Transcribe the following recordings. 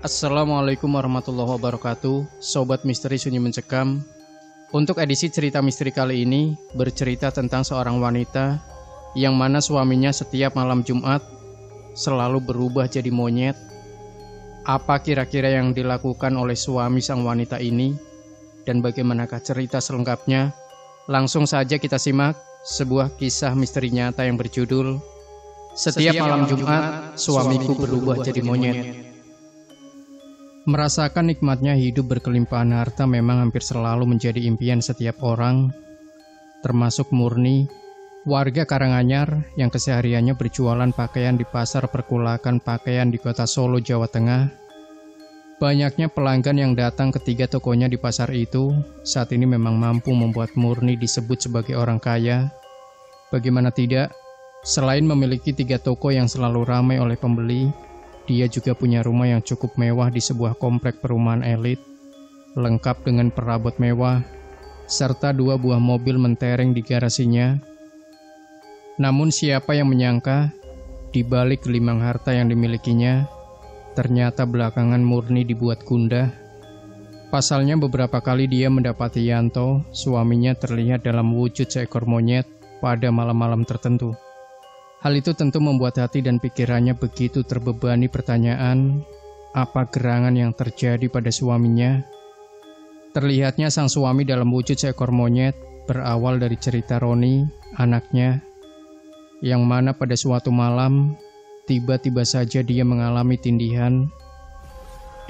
Assalamualaikum warahmatullahi wabarakatuh, Sobat Misteri Sunyi Mencekam. Untuk edisi cerita misteri kali ini bercerita tentang seorang wanita yang mana suaminya setiap malam Jumat selalu berubah jadi monyet. Apa kira-kira yang dilakukan oleh suami sang wanita ini dan bagaimanakah cerita selengkapnya? Langsung saja kita simak sebuah kisah misteri nyata yang berjudul Setiap malam Jumat suamiku berubah jadi monyet. Merasakan nikmatnya hidup berkelimpahan harta memang hampir selalu menjadi impian setiap orang, termasuk Murni, warga Karanganyar yang kesehariannya berjualan pakaian di pasar perkulakan pakaian di kota Solo, Jawa Tengah. Banyaknya pelanggan yang datang ke 3 tokonya di pasar itu saat ini memang mampu membuat Murni disebut sebagai orang kaya. Bagaimana tidak, selain memiliki 3 toko yang selalu ramai oleh pembeli, dia juga punya rumah yang cukup mewah di sebuah komplek perumahan elit, lengkap dengan perabot mewah, serta 2 buah mobil mentereng di garasinya. Namun siapa yang menyangka, di balik gelimang harta yang dimilikinya, ternyata belakangan Murni dibuat gundah. Pasalnya beberapa kali dia mendapati Yanto, suaminya terlihat dalam wujud seekor monyet pada malam-malam tertentu. Hal itu tentu membuat hati dan pikirannya begitu terbebani pertanyaan, apa gerangan yang terjadi pada suaminya? Terlihatnya sang suami dalam wujud seekor monyet berawal dari cerita Roni, anaknya, yang mana pada suatu malam, tiba-tiba saja dia mengalami tindihan,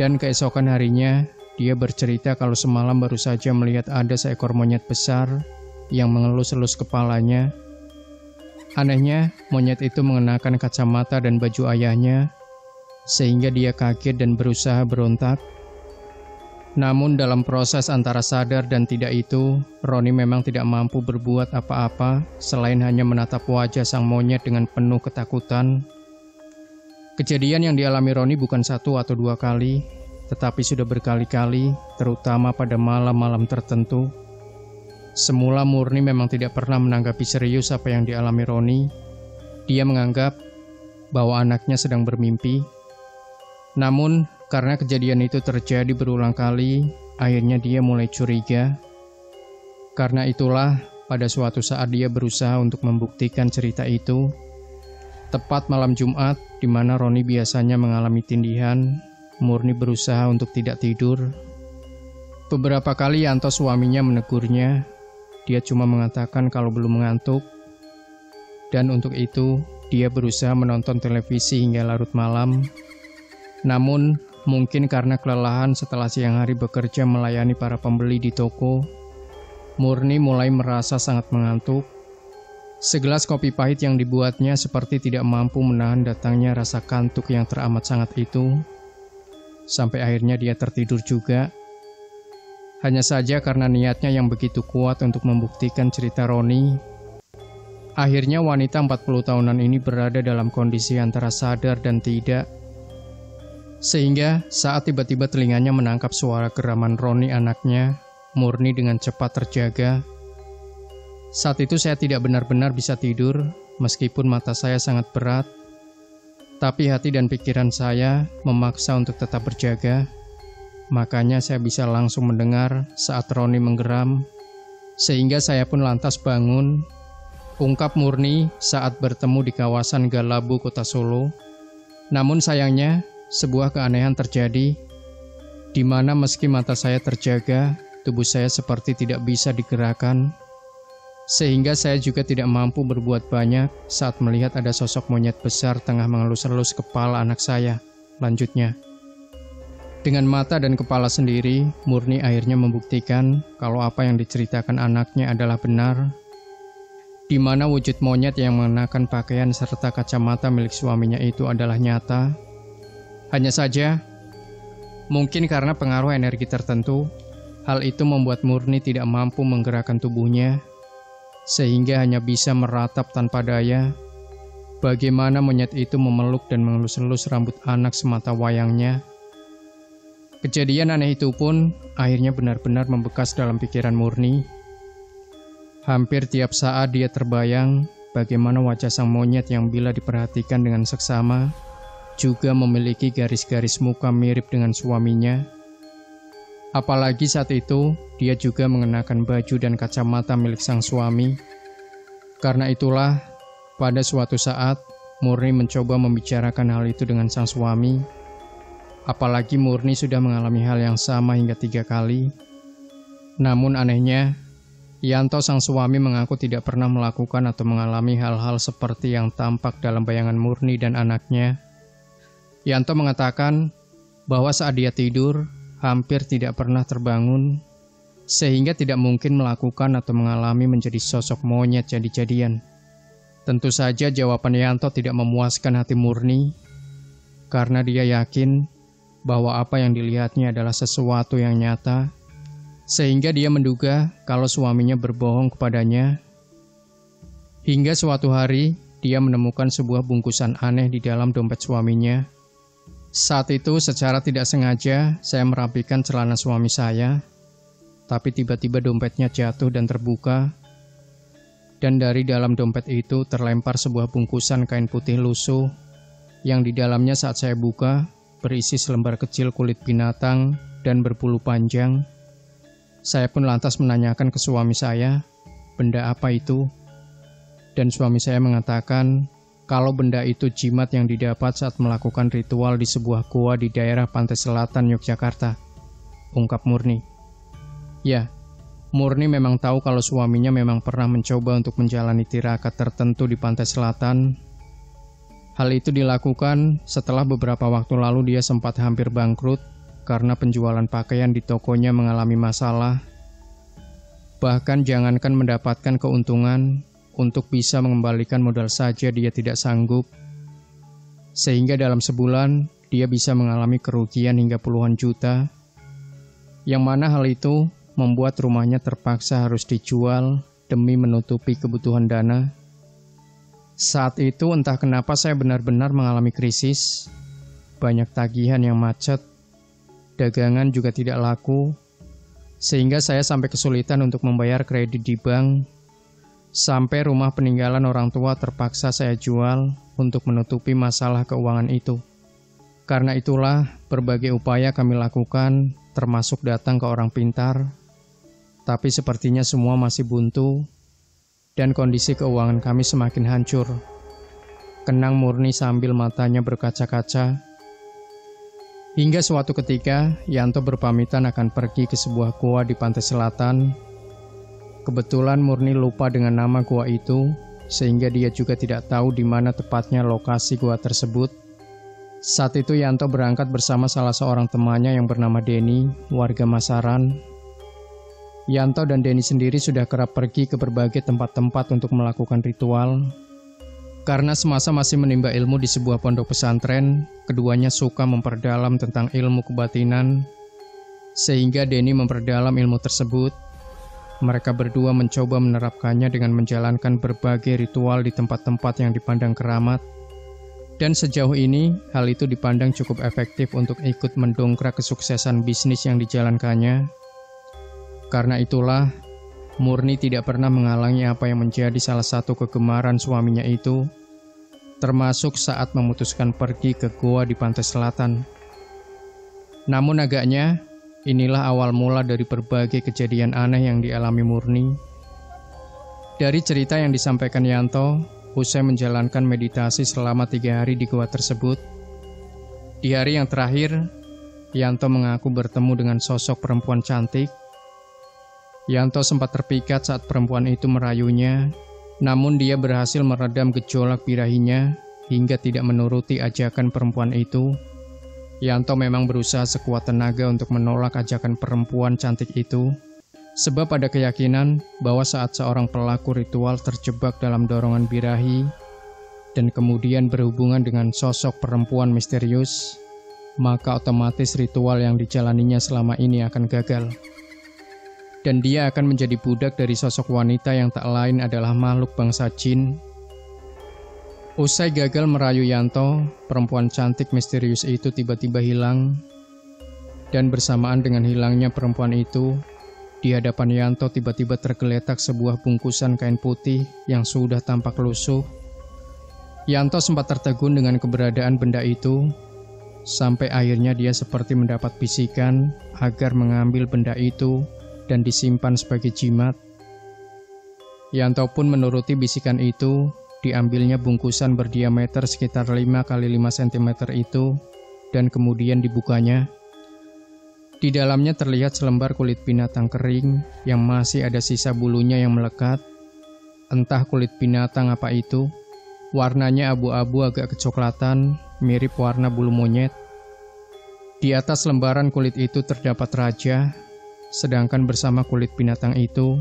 dan keesokan harinya, dia bercerita kalau semalam baru saja melihat ada seekor monyet besar yang mengelus-elus kepalanya. Anehnya, monyet itu mengenakan kacamata dan baju ayahnya, sehingga dia kaget dan berusaha berontak. Namun dalam proses antara sadar dan tidak itu, Roni memang tidak mampu berbuat apa-apa selain hanya menatap wajah sang monyet dengan penuh ketakutan. Kejadian yang dialami Roni bukan 1 atau 2 kali, tetapi sudah berkali-kali, terutama pada malam-malam tertentu. Semula Murni memang tidak pernah menanggapi serius apa yang dialami Roni. Dia menganggap bahwa anaknya sedang bermimpi. Namun, karena kejadian itu terjadi berulang kali, akhirnya dia mulai curiga. Karena itulah, pada suatu saat dia berusaha untuk membuktikan cerita itu. Tepat malam Jumat, di mana Roni biasanya mengalami tindihan, Murni berusaha untuk tidak tidur. Beberapa kali Yanto suaminya menegurnya. Dia cuma mengatakan kalau belum mengantuk, dan untuk itu dia berusaha menonton televisi hingga larut malam. Namun, mungkin karena kelelahan setelah siang hari bekerja melayani para pembeli di toko, Murni mulai merasa sangat mengantuk. Segelas kopi pahit yang dibuatnya seperti tidak mampu menahan datangnya rasa kantuk yang teramat sangat itu. Sampai akhirnya dia tertidur juga. Hanya saja karena niatnya yang begitu kuat untuk membuktikan cerita Roni, akhirnya wanita 40 tahunan ini berada dalam kondisi antara sadar dan tidak. Sehingga saat tiba-tiba telinganya menangkap suara geraman Roni anaknya, Murni dengan cepat terjaga. Saat itu saya tidak benar-benar bisa tidur, meskipun mata saya sangat berat, tapi hati dan pikiran saya memaksa untuk tetap berjaga. Makanya saya bisa langsung mendengar saat Roni menggeram, sehingga saya pun lantas bangun, ungkap Murni saat bertemu di kawasan Galabu, Kota Solo. Namun sayangnya, sebuah keanehan terjadi, di mana meski mata saya terjaga, tubuh saya seperti tidak bisa digerakkan, sehingga saya juga tidak mampu berbuat banyak saat melihat ada sosok monyet besar tengah mengelus-elus kepala anak saya. Lanjutnya, dengan mata dan kepala sendiri, Murni akhirnya membuktikan kalau apa yang diceritakan anaknya adalah benar, di mana wujud monyet yang mengenakan pakaian serta kacamata milik suaminya itu adalah nyata. Hanya saja, mungkin karena pengaruh energi tertentu, hal itu membuat Murni tidak mampu menggerakkan tubuhnya, sehingga hanya bisa meratap tanpa daya bagaimana monyet itu memeluk dan mengelus-elus rambut anak semata wayangnya. Kejadian aneh itu pun akhirnya benar-benar membekas dalam pikiran Murni. Hampir tiap saat dia terbayang bagaimana wajah sang monyet yang bila diperhatikan dengan seksama, juga memiliki garis-garis muka mirip dengan suaminya. Apalagi saat itu, dia juga mengenakan baju dan kacamata milik sang suami. Karena itulah, pada suatu saat, Murni mencoba membicarakan hal itu dengan sang suami. Apalagi Murni sudah mengalami hal yang sama hingga 3 kali. Namun anehnya, Yanto sang suami mengaku tidak pernah melakukan atau mengalami hal-hal seperti yang tampak dalam bayangan Murni dan anaknya. Yanto mengatakan bahwa saat dia tidur, hampir tidak pernah terbangun, sehingga tidak mungkin melakukan atau mengalami menjadi sosok monyet jadi-jadian. Tentu saja jawaban Yanto tidak memuaskan hati Murni, karena dia yakin bahwa apa yang dilihatnya adalah sesuatu yang nyata, sehingga dia menduga kalau suaminya berbohong kepadanya. Hingga suatu hari, dia menemukan sebuah bungkusan aneh di dalam dompet suaminya. Saat itu, secara tidak sengaja, saya merapikan celana suami saya, tapi tiba-tiba dompetnya jatuh dan terbuka, dan dari dalam dompet itu terlempar sebuah bungkusan kain putih lusuh, yang di dalamnya saat saya buka, berisi selembar kecil kulit binatang dan berbulu panjang. Saya pun lantas menanyakan ke suami saya, benda apa itu? Dan suami saya mengatakan, kalau benda itu jimat yang didapat saat melakukan ritual di sebuah gua di daerah pantai selatan Yogyakarta, ungkap Murni. Ya, Murni memang tahu kalau suaminya memang pernah mencoba untuk menjalani tirakat tertentu di pantai selatan. Hal itu dilakukan setelah beberapa waktu lalu dia sempat hampir bangkrut karena penjualan pakaian di tokonya mengalami masalah. Bahkan jangankan mendapatkan keuntungan, untuk bisa mengembalikan modal saja dia tidak sanggup. Sehingga dalam sebulan, dia bisa mengalami kerugian hingga puluhan juta. Yang mana hal itu membuat rumahnya terpaksa harus dijual demi menutupi kebutuhan dana. Saat itu entah kenapa saya benar-benar mengalami krisis. Banyak tagihan yang macet, dagangan juga tidak laku, sehingga saya sampai kesulitan untuk membayar kredit di bank. Sampai rumah peninggalan orang tua terpaksa saya jual untuk menutupi masalah keuangan itu. Karena itulah berbagai upaya kami lakukan, termasuk datang ke orang pintar. Tapi sepertinya semua masih buntu, dan kondisi keuangan kami semakin hancur. Kenang Murni sambil matanya berkaca-kaca. Hingga suatu ketika, Yanto berpamitan akan pergi ke sebuah gua di pantai selatan. Kebetulan Murni lupa dengan nama gua itu, sehingga dia juga tidak tahu di mana tepatnya lokasi gua tersebut. Saat itu Yanto berangkat bersama salah seorang temannya yang bernama Denny, warga Masaran. Yanto dan Denny sendiri sudah kerap pergi ke berbagai tempat-tempat untuk melakukan ritual. Karena semasa masih menimba ilmu di sebuah pondok pesantren, keduanya suka memperdalam tentang ilmu kebatinan, sehingga Denny memperdalam ilmu tersebut. Mereka berdua mencoba menerapkannya dengan menjalankan berbagai ritual di tempat-tempat yang dipandang keramat. Dan sejauh ini, hal itu dipandang cukup efektif untuk ikut mendongkrak kesuksesan bisnis yang dijalankannya. Karena itulah, Murni tidak pernah menghalangi apa yang menjadi salah satu kegemaran suaminya itu, termasuk saat memutuskan pergi ke gua di pantai selatan. Namun agaknya, inilah awal mula dari berbagai kejadian aneh yang dialami Murni. Dari cerita yang disampaikan Yanto, usai menjalankan meditasi selama 3 hari di gua tersebut, di hari yang terakhir, Yanto mengaku bertemu dengan sosok perempuan cantik. Yanto sempat terpikat saat perempuan itu merayunya, namun dia berhasil meredam gejolak birahinya hingga tidak menuruti ajakan perempuan itu. Yanto memang berusaha sekuat tenaga untuk menolak ajakan perempuan cantik itu, sebab ada keyakinan bahwa saat seorang pelaku ritual terjebak dalam dorongan birahi dan kemudian berhubungan dengan sosok perempuan misterius, maka otomatis ritual yang dijalaninya selama ini akan gagal. Dan dia akan menjadi budak dari sosok wanita yang tak lain adalah makhluk bangsa jin. Usai gagal merayu Yanto, perempuan cantik misterius itu tiba-tiba hilang. Dan bersamaan dengan hilangnya perempuan itu, di hadapan Yanto tiba-tiba tergeletak sebuah bungkusan kain putih yang sudah tampak lusuh. Yanto sempat tertegun dengan keberadaan benda itu, sampai akhirnya dia seperti mendapat bisikan agar mengambil benda itu dan disimpan sebagai jimat. Yanto pun menuruti bisikan itu, diambilnya bungkusan berdiameter sekitar 5 x 5 cm itu, dan kemudian dibukanya. Di dalamnya terlihat selembar kulit binatang kering yang masih ada sisa bulunya yang melekat. Entah kulit binatang apa itu, warnanya abu-abu agak kecoklatan, mirip warna bulu monyet. Di atas lembaran kulit itu terdapat raja, sedangkan bersama kulit binatang itu,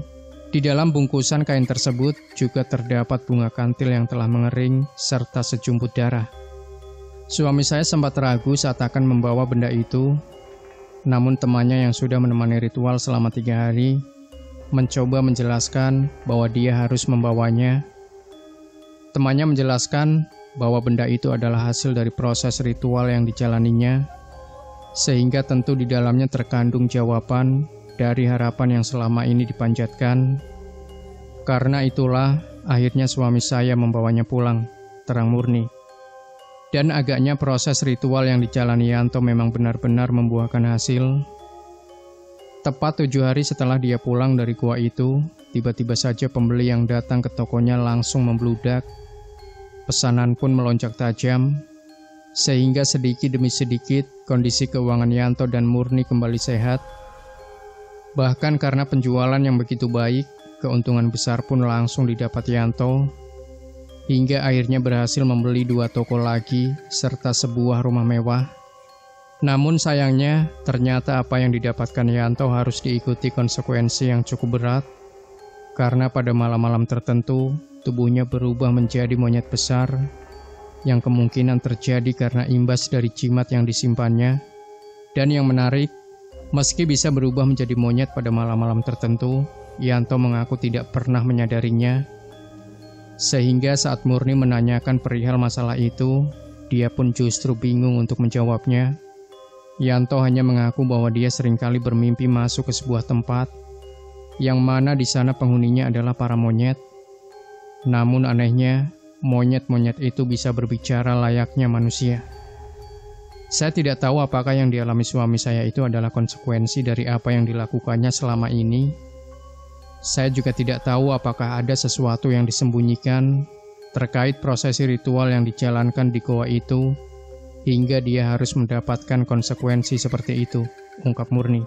di dalam bungkusan kain tersebut juga terdapat bunga kantil yang telah mengering serta sejumput darah. Suami saya sempat ragu saat akan membawa benda itu, namun temannya yang sudah menemani ritual selama 3 hari mencoba menjelaskan bahwa dia harus membawanya. Temannya menjelaskan bahwa benda itu adalah hasil dari proses ritual yang dijalaninya, sehingga tentu di dalamnya terkandung jawaban dari harapan yang selama ini dipanjatkan. Karena itulah akhirnya suami saya membawanya pulang, terang murni. Dan agaknya proses ritual yang dijalani Yanto memang benar-benar membuahkan hasil. Tepat 7 hari setelah dia pulang dari gua itu, tiba-tiba saja pembeli yang datang ke tokonya langsung membludak. Pesanan pun melonjak tajam, sehingga sedikit demi sedikit kondisi keuangan Yanto dan Murni kembali sehat. Bahkan karena penjualan yang begitu baik, keuntungan besar pun langsung didapat Yanto, hingga akhirnya berhasil membeli 2 toko lagi serta sebuah rumah mewah. Namun sayangnya, ternyata apa yang didapatkan Yanto harus diikuti konsekuensi yang cukup berat, karena pada malam-malam tertentu, tubuhnya berubah menjadi monyet besar, yang kemungkinan terjadi karena imbas dari jimat yang disimpannya. Dan yang menarik, meski bisa berubah menjadi monyet pada malam-malam tertentu, Yanto mengaku tidak pernah menyadarinya. Sehingga saat Murni menanyakan perihal masalah itu, dia pun justru bingung untuk menjawabnya. Yanto hanya mengaku bahwa dia seringkali bermimpi masuk ke sebuah tempat, yang mana di sana penghuninya adalah para monyet. Namun anehnya, monyet-monyet itu bisa berbicara layaknya manusia. Saya tidak tahu apakah yang dialami suami saya itu adalah konsekuensi dari apa yang dilakukannya selama ini. Saya juga tidak tahu apakah ada sesuatu yang disembunyikan terkait prosesi ritual yang dijalankan di goa itu, hingga dia harus mendapatkan konsekuensi seperti itu, ungkap Murni.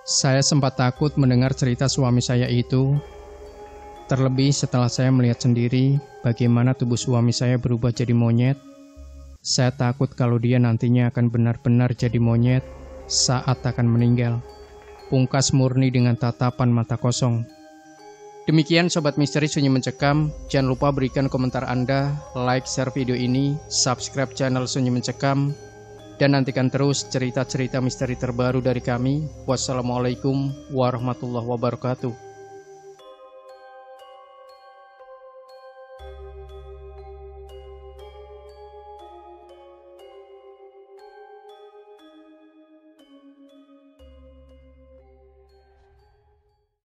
Saya sempat takut mendengar cerita suami saya itu, terlebih setelah saya melihat sendiri bagaimana tubuh suami saya berubah jadi monyet. Saya takut kalau dia nantinya akan benar-benar jadi monyet saat akan meninggal, pungkas Murni dengan tatapan mata kosong. Demikian Sobat Misteri Sunyi Mencekam, jangan lupa berikan komentar Anda, like, share video ini, subscribe channel Sunyi Mencekam, dan nantikan terus cerita-cerita misteri terbaru dari kami. Wassalamualaikum warahmatullahi wabarakatuh.